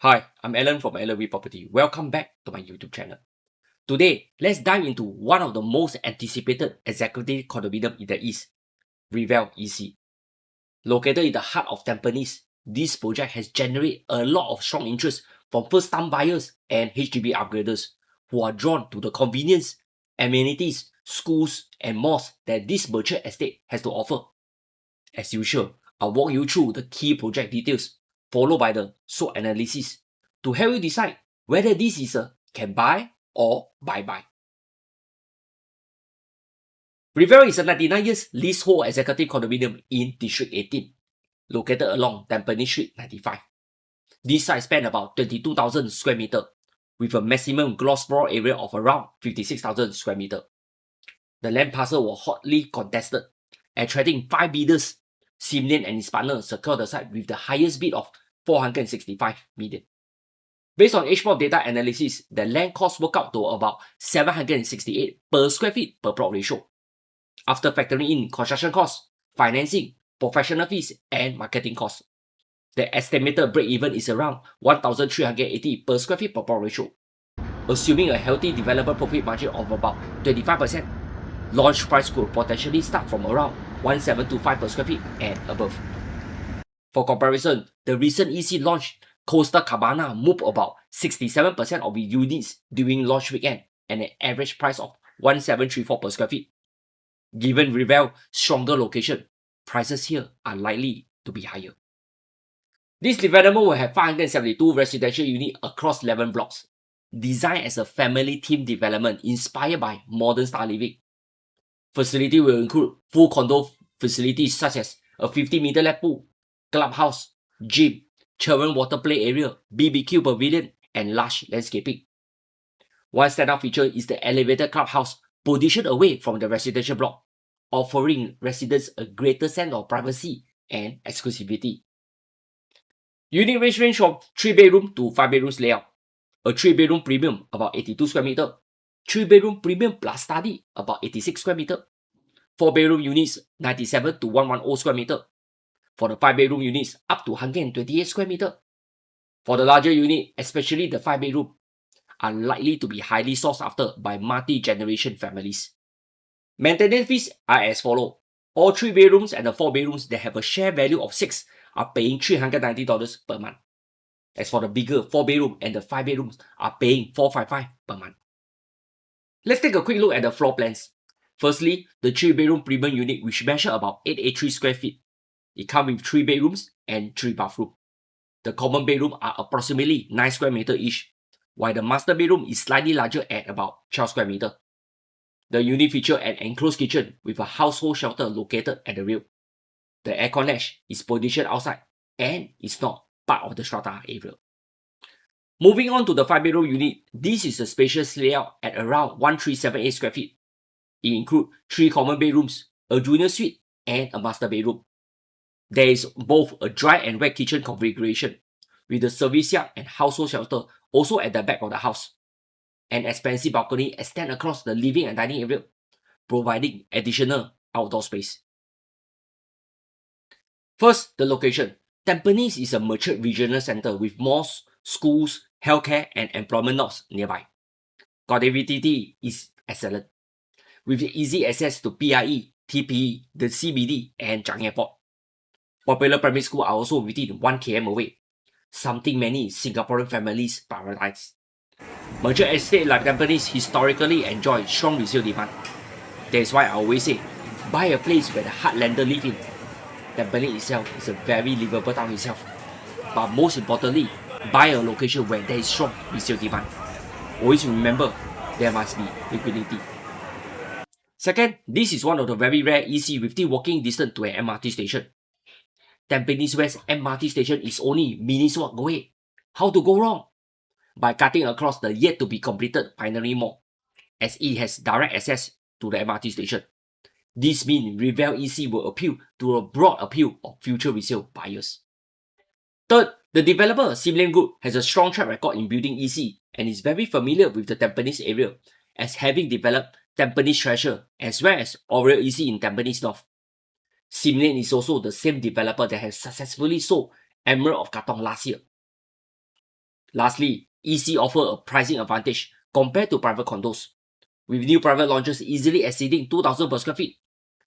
Hi, I'm Alan from Alan Property. Welcome back to my YouTube channel. Today, let's dive into one of the most anticipated executive condominium in the East, Rivelle EC. Located in the heart of Tampines, this project has generated a lot of strong interest from first-time buyers and HDB upgraders who are drawn to the convenience, amenities, schools, and malls that this mature estate has to offer. As usual, I'll walk you through the key project details, followed by the SWOT analysis to help you decide whether this is a can buy or buy. Rivelle is a 99 years leasehold executive condominium in District 18, located along Tampines Street 95. This site spans about 22,000 square meter, with a maximum gross floor area of around 56,000 square meter. The land parcel was hotly contested, attracting 5 bidders. Simlian and his partner secured the site with the highest bid of 465 million. Based on HPOP data analysis, the land cost worked out to about 768 per square feet per plot ratio. After factoring in construction costs, financing, professional fees, and marketing costs, the estimated break-even is around 1,380 per square feet per plot ratio. Assuming a healthy developer profit margin of about 25%, launch price could potentially start from around 1,725 per square feet and above. For comparison, the recent EC launch Coastal Cabana moved about 67% of its units during launch weekend and an average price of 1,734 per square feet. Given Rivelle's stronger location, prices here are likely to be higher. This development will have 572 residential units across 11 blocks, designed as a family-themed development inspired by modern style living. Facility will include full condo facilities such as a 50-meter lap pool, clubhouse, gym, children water play area, BBQ pavilion, and large landscaping. One standout feature is the elevated clubhouse positioned away from the residential block, offering residents a greater sense of privacy and exclusivity. Unit range from 3-bedroom to 5 bedrooms layout. A 3-bedroom premium about 82 square meter, 3-bedroom premium plus study about 86 square meter, 4-bedroom units 97 to 110 square meter. For the 5-bedroom units, up to 128 square meter. For the larger unit, especially the 5-bedroom, are likely to be highly sought after by multi-generation families. Maintenance fees are as follows. All 3 bedrooms and the 4 bedrooms that have a share value of 6 are paying $390 per month. As for the bigger 4-bedroom and the 5 bedrooms are paying $455 per month. Let's take a quick look at the floor plans. Firstly, the 3-bedroom premium unit which measure about 883 square feet. It comes with 3 bedrooms and 3 bathrooms. The common bedroom are approximately 9 square meter each, while the master bedroom is slightly larger at about 12 square meter. The unit features an enclosed kitchen with a household shelter located at the rear. The aircon latch is positioned outside and is not part of the strata area. Moving on to the 5-bedroom unit, this is a spacious layout at around 1378 square feet. It includes 3 common bedrooms, a junior suite, and a master bedroom. There is both a dry and wet kitchen configuration, with the service yard and household shelter also at the back of the house. An expansive balcony extends across the living and dining area, providing additional outdoor space. First, the location. Tampines is a mature regional center with malls, schools, healthcare, and employment nodes nearby. Connectivity is excellent, with easy access to PIE, TPE, the CBD, and Changi Airport. Popular primary schools are also within 1 km away, something many Singaporean families prioritize. Mature estate like Tampines historically enjoy strong resale demand. That is why I always say, buy a place where the heartlander live in. Tampines itself is a very livable town itself. But most importantly, buy a location where there is strong resale demand. Always remember, there must be liquidity. Second, this is one of the very rare EC within walking distance to an MRT station. Tampines West MRT station is only minutes walk away. How to go wrong? By cutting across the yet to be completed Pioneer Mall, as it has direct access to the MRT station. This means Revel EC will appeal to a broad appeal of future resale buyers. Third, the developer Simlian Group has a strong track record in building EC and is very familiar with the Tampines area, as having developed Tampines Treasure as well as Revel EC in Tampines North. Simlian is also the same developer that has successfully sold Emerald of Katong last year. Lastly, EC offer a pricing advantage compared to private condos. With new private launches easily exceeding 2,000 per square feet,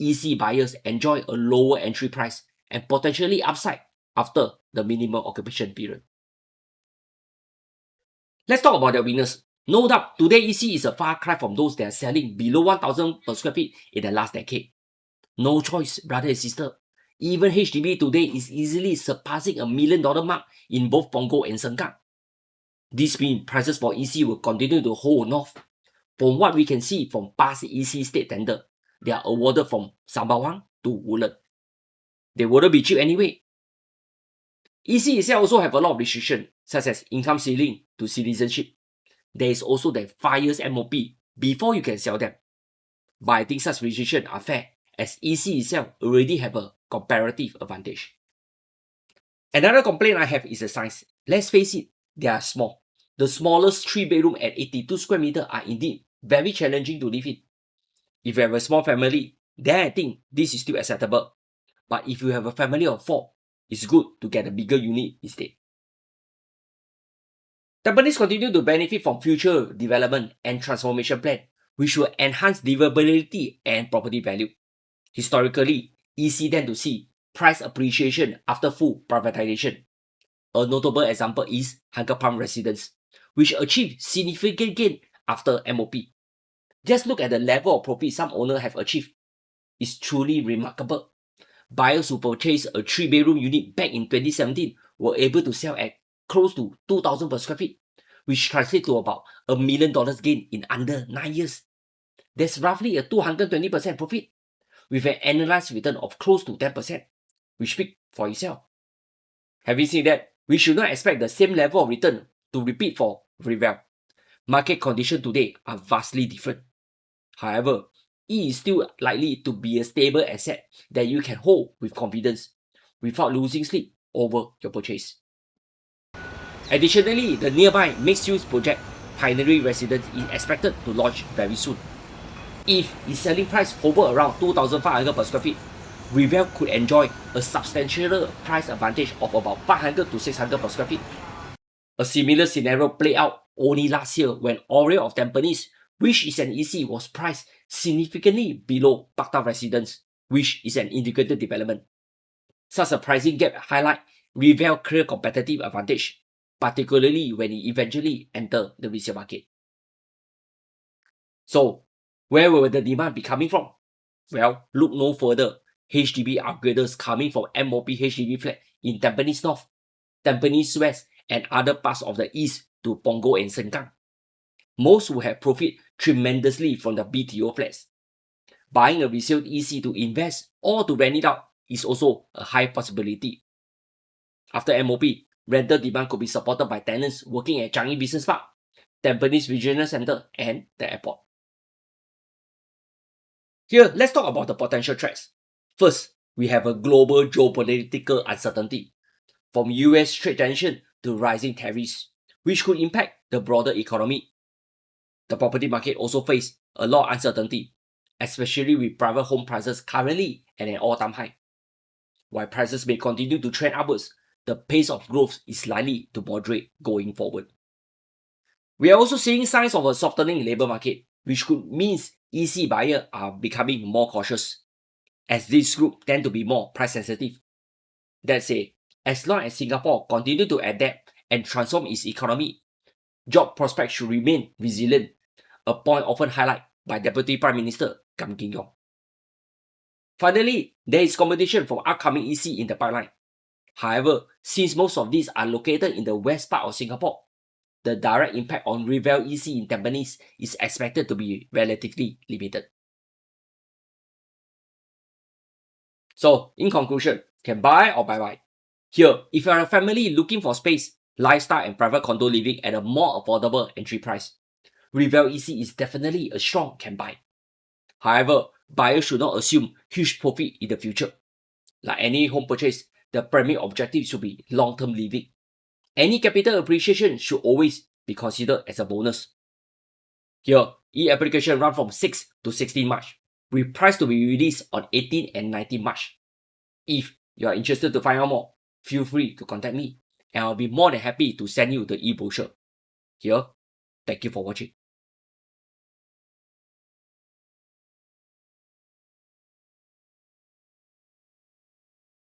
EC buyers enjoy a lower entry price and potentially upside after the minimum occupation period. Let's talk about the winners. No doubt, today EC is a far cry from those that are selling below 1,000 per square feet in the last decade. No choice, brother and sister. Even HDB today is easily surpassing $1 million mark in both Punggol and Sengkang. This means prices for EC will continue to hold north. From what we can see from past EC state tender, they are awarded from Sembawang to Woodland. They wouldn't be cheap anyway. EC itself also have a lot of restrictions, such as income ceiling to citizenship. There is also the 5 years MOP before you can sell them. But I think such restrictions are fair, as EC itself already have a comparative advantage. Another complaint I have is the size. Let's face it, they are small. The smallest 3-bedroom at 82 square meter are indeed very challenging to live in. If you have a small family, then I think this is still acceptable. But if you have a family of 4, it's good to get a bigger unit instead. Tampines continue to benefit from future development and transformation plan, which will enhance livability and property value. Historically, EC tend to see price appreciation after full privatization. A notable example is Hunker Palm Residence, which achieved significant gain after MOP. Just look at the level of profit some owners have achieved. It's truly remarkable. Buyers who purchased a 3-bedroom unit back in 2017 were able to sell at close to 2,000 per square feet, which translates to about $1 million gain in under 9 years. That's roughly a 220% profit, with an annualized return of close to 10%, which speaks for itself. Having seen that, we should not expect the same level of return to repeat for Rivelle. Market conditions today are vastly different. However, it is still likely to be a stable asset that you can hold with confidence without losing sleep over your purchase. Additionally, the nearby mixed-use project, Pioneering Residence, is expected to launch very soon. If its selling price hover around 2,500 per square feet, Rivelle could enjoy a substantial price advantage of about 500 to 600 per square feet. A similar scenario played out only last year when Oriole of Tampines, which is an EC, was priced significantly below Parktown Residence, which is an integrated development. Such a pricing gap highlights Rivelle's clear competitive advantage, particularly when it eventually enters the resale market. So, where will the demand be coming from? Well, look no further. HDB upgraders coming from MOP HDB flat in Tampines North, Tampines West, and other parts of the East to Punggol and Sengkang. Most will have profit tremendously from the BTO flats. Buying a resale EC to invest or to rent it out is also a high possibility. After MOP, rental demand could be supported by tenants working at Changi Business Park, Tampines Regional Centre, and the airport. Here, let's talk about the potential threats. First, we have a global geopolitical uncertainty, from US trade tension to rising tariffs, which could impact the broader economy. The property market also faces a lot of uncertainty, especially with private home prices currently at an all-time high. While prices may continue to trend upwards, the pace of growth is likely to moderate going forward. We are also seeing signs of a softening labor market, which could mean EC buyers are becoming more cautious, as this group tend to be more price sensitive. That said, as long as Singapore continues to adapt and transform its economy, job prospects should remain resilient, a point often highlighted by Deputy Prime Minister Kam Kin Yong. Finally, there is competition from upcoming EC in the pipeline. However, since most of these are located in the west part of Singapore, the direct impact on Rivelle EC in Tampines is expected to be relatively limited. So, in conclusion, can buy or buy? Here, if you are a family looking for space, lifestyle and private condo living at a more affordable entry price, Revel EC is definitely a strong can buy. However, buyers should not assume huge profit in the future. Like any home purchase, the primary objective should be long-term living. Any capital appreciation should always be considered as a bonus. Here, e-application run from 6 to 16 March, with price to be released on 18 and 19 March. If you are interested to find out more, feel free to contact me. and I'll be more than happy to send you the e-brochure. Here, thank you for watching.